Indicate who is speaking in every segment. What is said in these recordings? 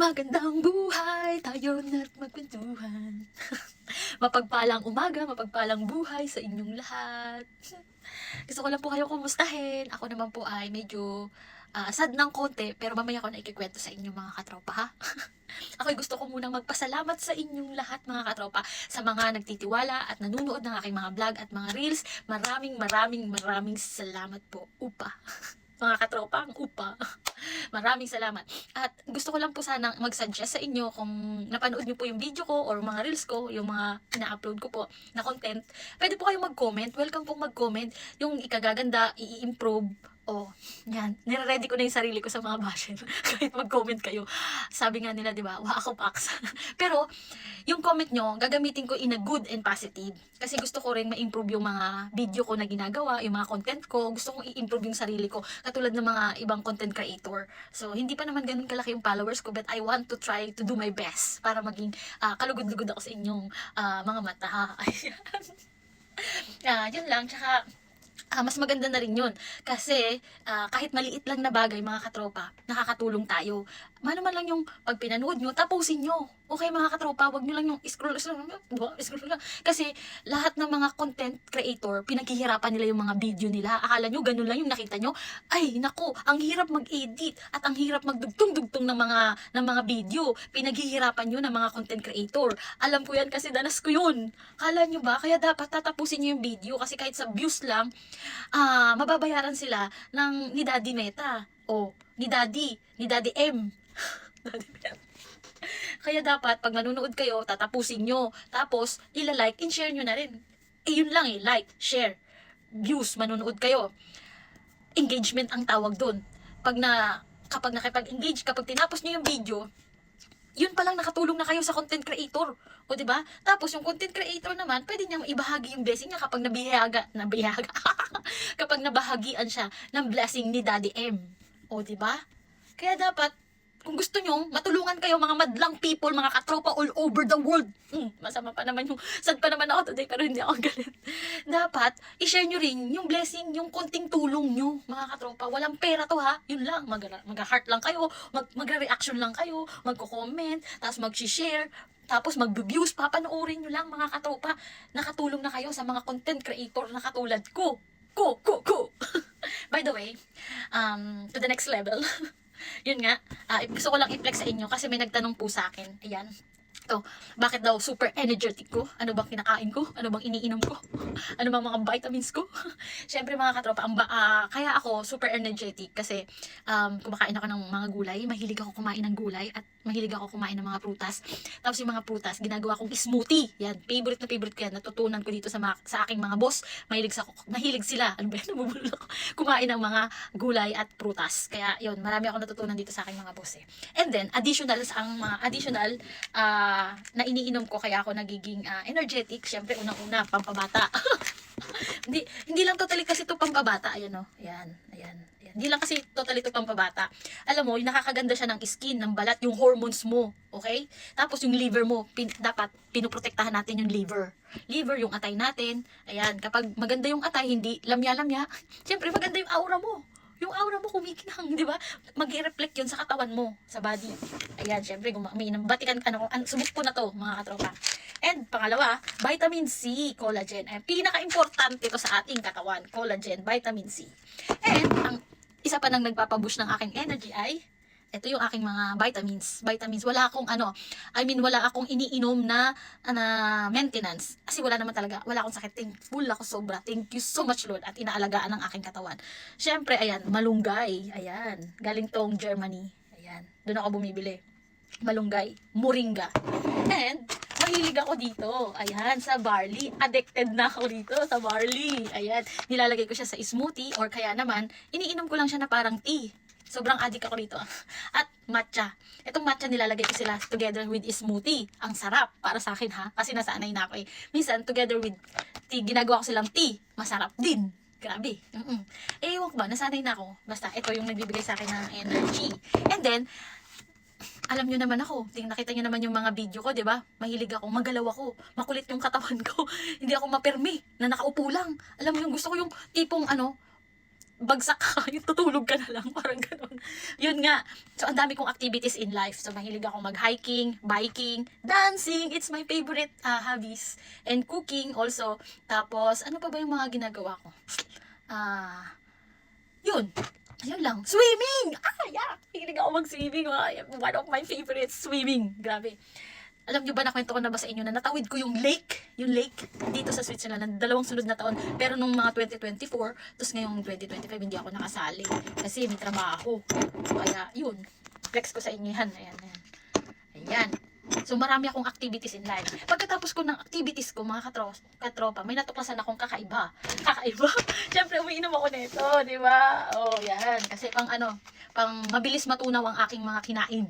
Speaker 1: Magandang buhay, tayo na't magkwentuhan. Mapagpalang umaga, mapagpalang buhay sa inyong lahat. Gusto ko lang po kayo kumustahin. Ako naman po ay medyo sad ng konti, pero mamaya ko na ikikwento sa inyo mga katropa ha. Ako'y gusto ko munang magpasalamat sa inyong lahat mga katropa sa mga nagtitiwala at nanunood ng aking mga vlog at mga reels. Maraming salamat po. Upa. Mga katropa, ang upa. Maraming salamat. At gusto ko lang po sanang mag-suggest sa inyo kung napanood nyo po yung video ko or mga reels ko, yung mga ina-upload ko po na content. Pwede po kayong mag-comment. Welcome pong mag-comment. Yung ikagaganda, i-improve. Oh, yan. Nire-ready ko na yung sarili ko sa mga basher. Kahit mag-comment kayo. Sabi nga nila, di ba? Wa ako paks. Pero, yung comment nyo, gagamitin ko in a good and positive. Kasi gusto ko rin ma-improve yung mga video ko na ginagawa, yung mga content ko. Gusto kong i-improve yung sarili ko. Katulad ng mga ibang content creator. So, hindi pa naman ganun kalaki yung followers ko, but I want to try to do my best para maging kalugod-lugod ako sa inyong mga mata. Ayan. Yun lang. Tsaka, mas maganda na rin yun. Kasi, kahit maliit lang na bagay, mga katropa, nakakatulong tayo. Mano man lang yung pag pinanood nyo, tapusin nyo. Okay, mga katropa, wag nyo lang yung scroll lang. Kasi, lahat ng mga content creator, pinaghihirapan nila yung mga video nila. Akala nyo, ganun lang yung nakita nyo. Ay, nako, ang hirap mag-edit at ang hirap magdugtong-dugtong ng mga video. Pinaghihirapan nyo ng mga content creator. Alam ko yan kasi danas ko yun. Akala nyo ba? Kaya dapat tatapusin nyo yung video kasi kahit sa views lang, mababayaran sila ni Daddy Meta. O, ni Daddy M. Daddy Meta. Kaya dapat, pag nanonood kayo, tatapusin nyo. Tapos, ila-like and share nyo na rin. Yun lang like, share, views, manonood kayo. Engagement ang tawag dun. Kapag nakipag-engage, kapag tinapos nyo yung video, yun palang nakatulong na kayo sa content creator. O, diba? Tapos, yung content creator naman, pwede niyang ibahagi yung blessing niya kapag nabihaga, kapag nabahagian siya ng blessing ni Daddy M. O, diba? Kaya dapat, kung gusto nyo, matulungan kayo mga madlang people, mga katropa all over the world. Masama pa naman sad pa naman ako today, pero hindi ako galit. Dapat, i-share nyo rin yung blessing, yung konting tulong nyo, mga katropa. Walang pera to ha, yun lang, mag-heart lang kayo, magre-reaction lang kayo, magko-comment, tapos mag-share, tapos mag-views, papanoorin nyo lang mga katropa. Nakatulong na kayo sa mga content creator na katulad ko. By the way, to the next level, yun nga, gusto ko lang i-flex sa inyo kasi may nagtanong po sa akin. Ayan. To, bakit daw super energetic ko? Ano bang kinakain ko? Ano bang iniinom ko? Ano bang mga vitamins ko? Siyempre mga katropa, kaya ako super energetic kasi kumakain ako ng mga gulay. Mahilig ako kumain ng gulay at mahilig ako kumain ng mga prutas. Tapos yung mga prutas, ginagawa kong smoothie. Yan, favorite ko yan. Natutunan ko dito sa aking mga boss. Mahilig sila. Ano ba yan? Nabubulol ako. Kumain ng mga gulay at prutas. Kaya yun, marami ako natutunan dito sa aking mga boss eh. And then, additional na iniinom ko kaya ako nagiging energetic. Syempre, unang-una, pampabata. hindi lang totally kasi ito pampabata. Ayan o. Ayan. Hindi lang kasi totally ito pampabata. Alam mo, yung nakakaganda siya ng skin, ng balat, yung hormones mo. Okay? Tapos yung liver mo, dapat pinoprotektahan natin yung liver. Liver, yung atay natin. Ayan. Kapag maganda yung atay, hindi lamya-lamya, syempre maganda yung aura mo. Yung aura mo kumikinang, di ba? Mag-reflect yun sa katawan mo, sa body. Ayan, syempre, batikan, subok po na to, mga katropa. And, pangalawa, vitamin C, collagen. Ay, pinaka-importante to sa ating katawan, collagen, vitamin C. And, ang isa pa nang nagpapabush ng aking energy ay, ito yung aking mga vitamins. Wala akong iniinom na maintenance. Kasi wala akong sakit. Thankful ako sobra. Thank you so much, Lord. At inaalagaan ng aking katawan. Syempre, ayan, malunggay. Ayan, galing tong Germany. Ayan, doon ako bumibili. Malunggay, moringa. And, mahilig ako dito. Ayan, sa barley. Addicted na ako dito sa barley. Ayan, nilalagay ko siya sa smoothie or kaya naman, iniinom ko lang siya na parang tea. Sobrang addict ako dito. At matcha. Itong matcha nilalagay ko sila together with smoothie. Ang sarap para sa akin ha. Kasi nasanay na ako eh. Minsan together with tea, ginagawa ko silang tea. Masarap din. Grabe. Ewan ko ba, nasanay na ako. Basta ito yung nagbibigay sa akin ng energy. And then, alam nyo naman ako, nakita nyo naman yung mga video ko, di ba? Mahilig ako, magalaw ako, makulit yung katawan ko. Hindi ako mapirmi na nakaupo lang. Alam mo yung gusto ko yung tipong bagsak ka, yung tutulog ka na lang, parang gano'n. Yun nga. So, ang dami kong activities in life. So, mahilig ako mag-hiking, biking, dancing. It's my favorite hobbies. And cooking also. Tapos, ano pa ba yung mga ginagawa ko? Yun. Yun lang. Swimming! Yeah! Hilig ako mag-swimming. One of my favorites, swimming. Grabe. Alam nyo ba, nakwento ko na ba sa inyo na natawid ko yung lake dito sa Switzerland ng 2 sunod na taon, pero nung mga 2024, tapos ngayong 2025 hindi ako nakasali kasi may trabaho. Kaya yun, flex ko sa inyo yan. Ayan. So marami akong activities in life. Pagkatapos ko ng activities ko, mga katropa, may natuklasan akong kakaiba. Siyempre umiinom ako nito, di ba? Oh, yan. Kasi pang mabilis matunaw ang aking mga kinain.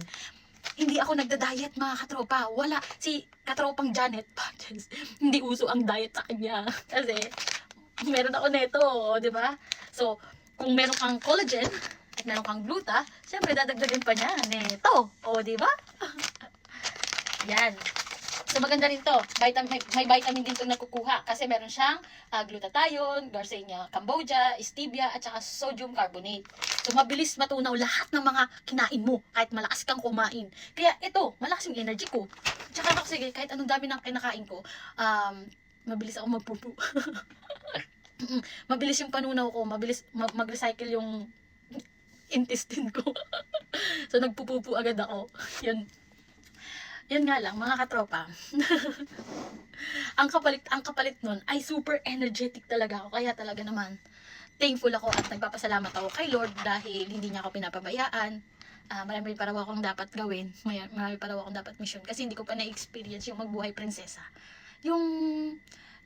Speaker 1: Hindi ako nagda-diet, mga katropa. Wala. Si katropang Janet Patches, hindi uso ang diet sa kanya. Kasi, meron ako neto, di ba? So, kung meron kang collagen, at meron kang gluta, syempre dadagdagan pa niya neto. O, di ba? Yan. So, maganda rin to. May vitamin din itong nakukuha. Kasi meron siyang glutathione, Garcinia cambogia, stevia, at saka sodium carbonate. So, mabilis matunaw lahat ng mga kinain mo. Kahit malakas kang kumain. Kaya ito, malakas yung energy ko. Tsaka ako, sige, kahit anong dami ng kinakain ko, mabilis ako magpupo. Mabilis yung panunaw ko. Mabilis mag-recycle yung intestine ko. So, nagpupupo agad ako. Yun nga lang, mga katropa. ang kapalit nun ay super energetic talaga ako. Kaya talaga naman, thankful ako at nagpapasalamat ako kay Lord dahil hindi niya ako pinapabayaan. Marami pa raw akong dapat gawin. Marami pa raw akong dapat mission. Kasi hindi ko pa na-experience yung magbuhay prinsesa. Yung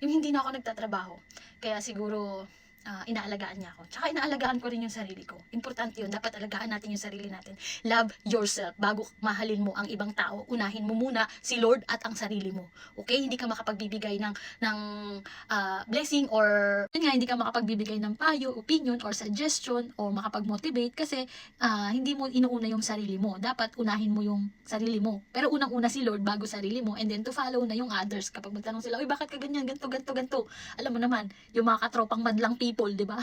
Speaker 1: hindi na ako nagtatrabaho. Kaya siguro, inaalagaan niya ako. Tsaka inaalagaan ko rin yung sarili ko. Importante yun. Dapat alagaan natin yung sarili natin. Love yourself. Bago mahalin mo ang ibang tao, unahin mo muna si Lord at ang sarili mo. Okay? Hindi ka makapagbibigay ng blessing or hindi ka makapagbibigay ng payo, opinion, or suggestion, or makapag-motivate kasi hindi mo inuuna yung sarili mo. Dapat unahin mo yung sarili mo. Pero unang-una si Lord bago sarili mo, and then to follow na yung others. Kapag magtanong sila, uy, bakit ka ganyan, ganto. Alam mo naman, yung mga katropang madlang people, di ba?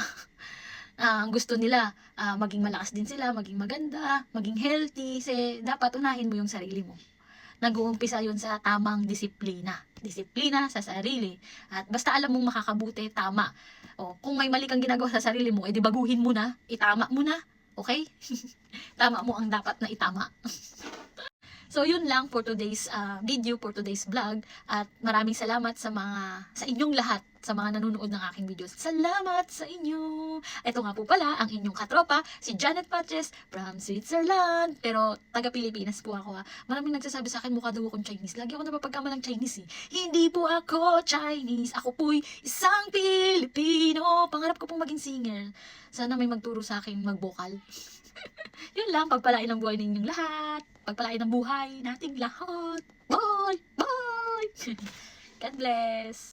Speaker 1: Ang gusto nila, maging malakas din sila, maging maganda, maging healthy. Kasi dapat unahin mo yung sarili mo. Nag-uumpisa yun sa tamang disiplina. Disiplina sa sarili. At basta alam mong makakabuti, tama. O, kung may mali kang ginagawa sa sarili mo, edi baguhin mo na, itama mo na. Okay? Tama mo ang dapat na itama. So, yun lang for today's video, for today's vlog. At maraming salamat sa inyong lahat, sa mga nanonood ng aking videos. Salamat sa inyo! Ito nga po pala, ang inyong katropa, si Janet Patches from Switzerland. Pero, taga-Pilipinas po ako. Maraming nagsasabi sa akin, mukha daw akong Chinese. Lagi ako napapagkamalang Chinese eh. Hindi po ako Chinese. Ako po'y isang Pilipino. Pangarap ko pong maging singer. Sana may magturo sa akin mag-vocal. Yun lang, pagpalain ang buhay ninyong lahat. Pagpalain ang buhay nating lahat. Bye! Bye! God bless!